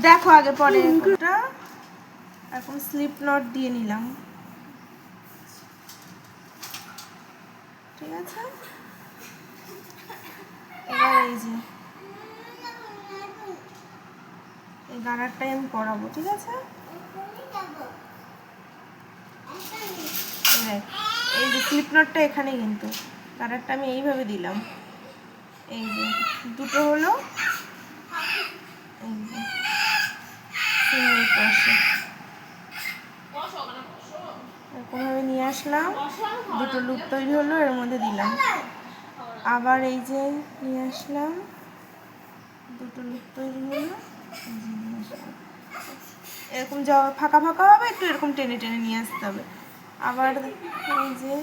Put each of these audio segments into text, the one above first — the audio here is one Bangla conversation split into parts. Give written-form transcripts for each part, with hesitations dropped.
দেখো আগে পরে ওটা এখন স্লিপ নট দিয়ে নিলাম, ঠিক আছে। এবার এই যে এই গানারটাই আমি পরাবো, ঠিক আছে। এই যে স্লিপ নটটা এখানে, কিন্তু গানারটা আমি এইভাবে দিলাম, এই যে দুটো হলো, এই যে সিঙ্গেল ক্রোশে এরকমভাবে নিয়ে আসলাম, দুটো লুপ তৈরি হলো, এর মধ্যে দিলাম, আবার এই যে নিয়ে আসলাম, দুটো লুপ তৈরি হলো, এরকম যা ফাঁকা ফাঁকা হবে একটু এরকম টেনে টেনে নিয়ে আসতে হবে। আবার এই যে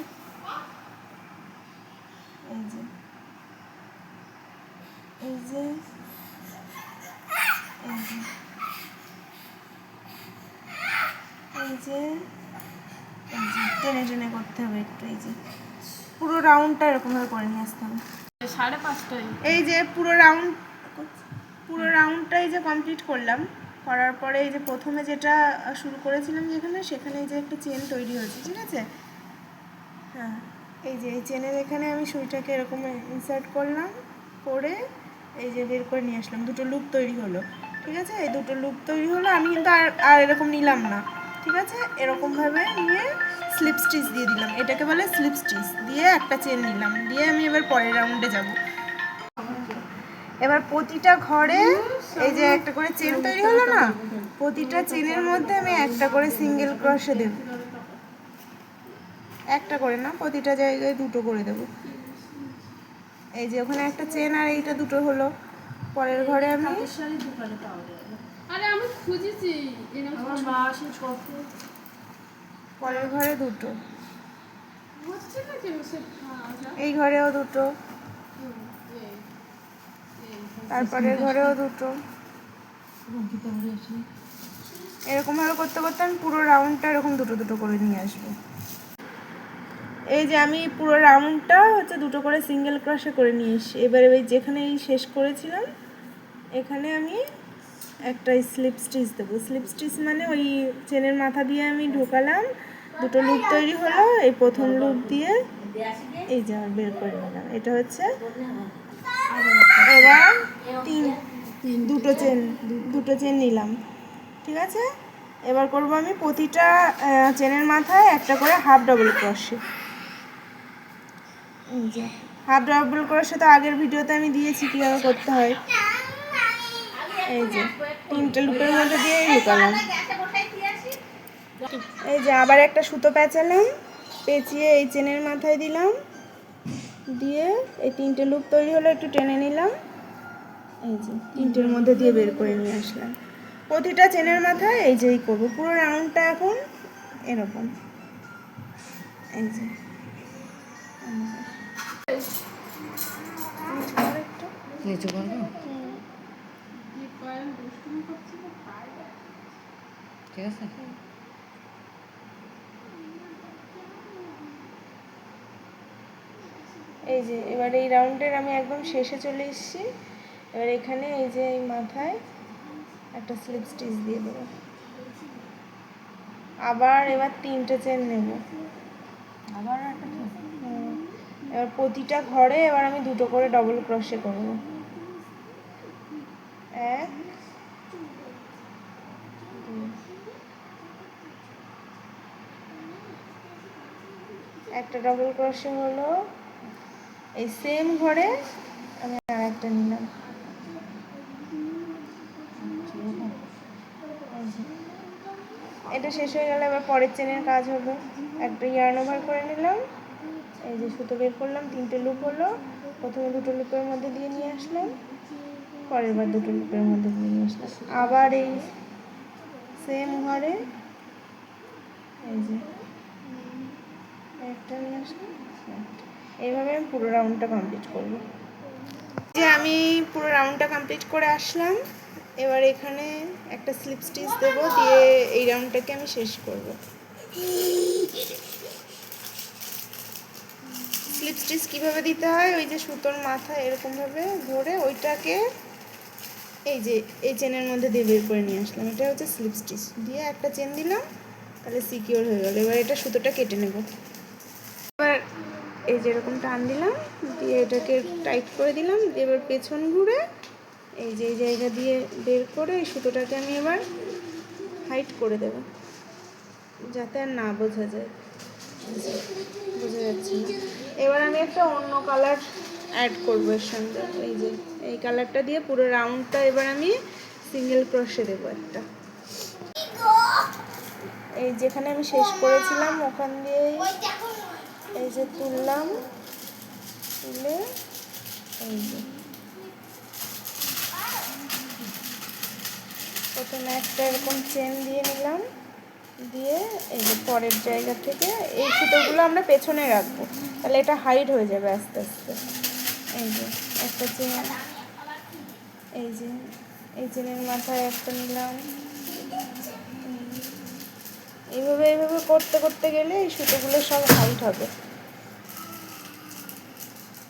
এই যে এই যে এই যে এই যে টেনে টেনে করতে হবে একটু, এই যে পুরো রাউন্ডটা এরকমভাবে করে নিয়ে আসতে হবে। 5:30 এই যে পুরো রাউন্ডটা এই যে কমপ্লিট করলাম, করার পরে এই যে প্রথমে যেটা শুরু করেছিলাম যেখানে, সেখানে এই যে একটা চেন তৈরি হয়েছে, ঠিক আছে। হ্যাঁ, এই যে এই চেনের এখানে আমি সুইটাকে এরকম ইনসার্ট করলাম, করে এই যে বের করে নিয়ে আসলাম, দুটো লুপ তৈরি হলো, ঠিক আছে। এই দুটো লুপ তৈরি হলো, আমি কিন্তু আর এরকম নিলাম না, ঠিক আছে। এরকমভাবে নিয়ে স্লিপ স্টিচ দিয়ে দিলাম, এটাকে বলে স্লিপ স্টিচ, দিয়ে একটা চেন নিলাম, দিয়ে আমি এবার পরের রাউন্ডে যাব। এবার প্রতিটা ঘরে এই যে একটা করে চেন তৈরি হলো না, প্রতিটা চেনের মধ্যে আমি একটা করে সিঙ্গেল ক্রোশে দেব, একটা করে না, প্রতিটা জায়গায় দুটো করে দেব। এই যে ওখানে একটা চেন আর এইটা দুটো হলো, পরের ঘরে আমি খুঁজেছি, পরের ঘরে দুটো, এই ঘরেও দুটো, তারপরের ঘরেও দুটো, এরকমভাবে করতে করতে আমি পুরো রাউন্ডটা এরকম দুটো দুটো করে নিয়ে আসবো। এই যে আমি পুরো রাউন্ডটা হচ্ছে দুটো করে সিঙ্গেল ক্রোশে করে নিয়ে এসেছি। এবারে ওই যেখানে শেষ করেছিলাম এখানে আমি একটা স্লিপ স্টিচ দেবো। স্লিপ স্টিচ মানে ওই চেনের মাথা দিয়ে আমি ঢোকালাম, দুটো লুপ তৈরি হলো, এই প্রথম লুপ দিয়ে এই যে আমার বের করে নিলাম, এটা হচ্ছে। এবার দুটো চেন নিলাম, ঠিক আছে। এবার করব আমি প্রতিটা চেনের মাথায় একটা করে হাফ ডাবল ক্রোশে। এই যে হাফ ডাবল ক্রোশে তো আগের ভিডিওতে আমি দিয়েছি কীভাবে করতে হয়। এই যে তিনটে লুপের মধ্যে দিয়ে ঢুকালাম, এই যে আবার একটা সুতো পেঁচালাম, পেঁচিয়ে এই চেনের মাথায় দিলাম, দিয়ে এই তিনটে লুপ তৈরি হলো, একটু টেনে নিলাম, এই যে তিনটের মধ্যে দিয়ে বের করে নিয়ে আসলাম। প্রতিটা চেনের মাথায় এই যেই করবো, পুরো রাউন্ডটা এখন এরকম, এই যে নিচু করবো, ঠিক আছে। এই যে এবার এই রাউন্ডের আমি একদম শেষে চলে এসেছি। এবার এখানে এই যে এই মাথায় একটা স্লিপ স্টিচ দিয়ে দেবো, আবার এবার তিনটে চেন নেব, আবার একটা এবার প্রতিটা ঘরে এবার আমি দুটো করে ডবল ক্রোশে করব, এক একটা ডবল ক্রোশে হলো, এই সেম ঘরে আমি আর একটা নিলাম, এটা শেষ হয়ে গেলে এবার পরের চেনের কাজ হবে। একটা ইয়ার্ন ওভার করে নিলাম, এই যে সুতো বের করলাম, তিনটে লুপ হলো, প্রথমে দুটো লুপের মধ্যে দিয়ে নিয়ে আসলাম, পরের বার দুটো লুপের মধ্যে দিয়ে নিয়ে আসলাম, আবার এই সেম ঘরে এই যে একটা নিয়ে আসলাম, এইভাবে আমি পুরো রাউন্ডটা কমপ্লিট করব। যে আমি পুরো রাউন্ডটা কমপ্লিট করে আসলাম, এবার এখানে একটা স্লিপ স্টিচ দেবো, দিয়ে এই রাউন্ডটাকে আমি শেষ করব। স্লিপ স্টিচ কীভাবে দিতে হয়, ওই যে সুতোর মাথা এরকমভাবে ধরে ওইটাকে এই যে এই চেনের মধ্যে দিয়ে বের করে নিয়ে আসলাম, এটা হচ্ছে স্লিপ স্টিচ দিয়ে একটা চেন দিলাম, তাহলে সিকিওর হয়ে গেল। এবার এটা সুতোটা কেটে নেব। এবার এই যে এরকম টান দিলাম, দিয়ে এটাকে টাইট করে দিলাম, দিয়ে এবার পেছন ঘুরে এই যে এই জায়গা দিয়ে বের করে এই সুতোটাকে আমি এবার হাইট করে দেব, যাতে আর না বোঝা যায়। বোঝা যাচ্ছে না। এবার আমি একটা অন্য কালার অ্যাড করবো এর সঙ্গে। এই যে এই কালারটা দিয়ে পুরো রাউন্ডটা এবার আমি সিঙ্গেল ক্রোশে দেবো একটা। এই যেখানে আমি শেষ করেছিলাম ওখান দিয়ে এই যে তুললাম, তুলে এই যে প্রথমে একটা এরকম চেন দিয়ে নিলাম, দিয়ে এই যে পরের জায়গা থেকে এই সুতোগুলো আমরা পেছনে রাখবো, তাহলে এটা হাইড হয়ে যাবে আস্তে আস্তে। এই যে একটা চেন, এই যে এই চেনের মাথায় একটা নিলাম, এইভাবে এইভাবে করতে করতে গেলে এই সুতোগুলো সব হাইট হবে,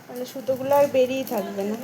তাহলে সুতোগুলো আর বেরিয়ে থাকবে না।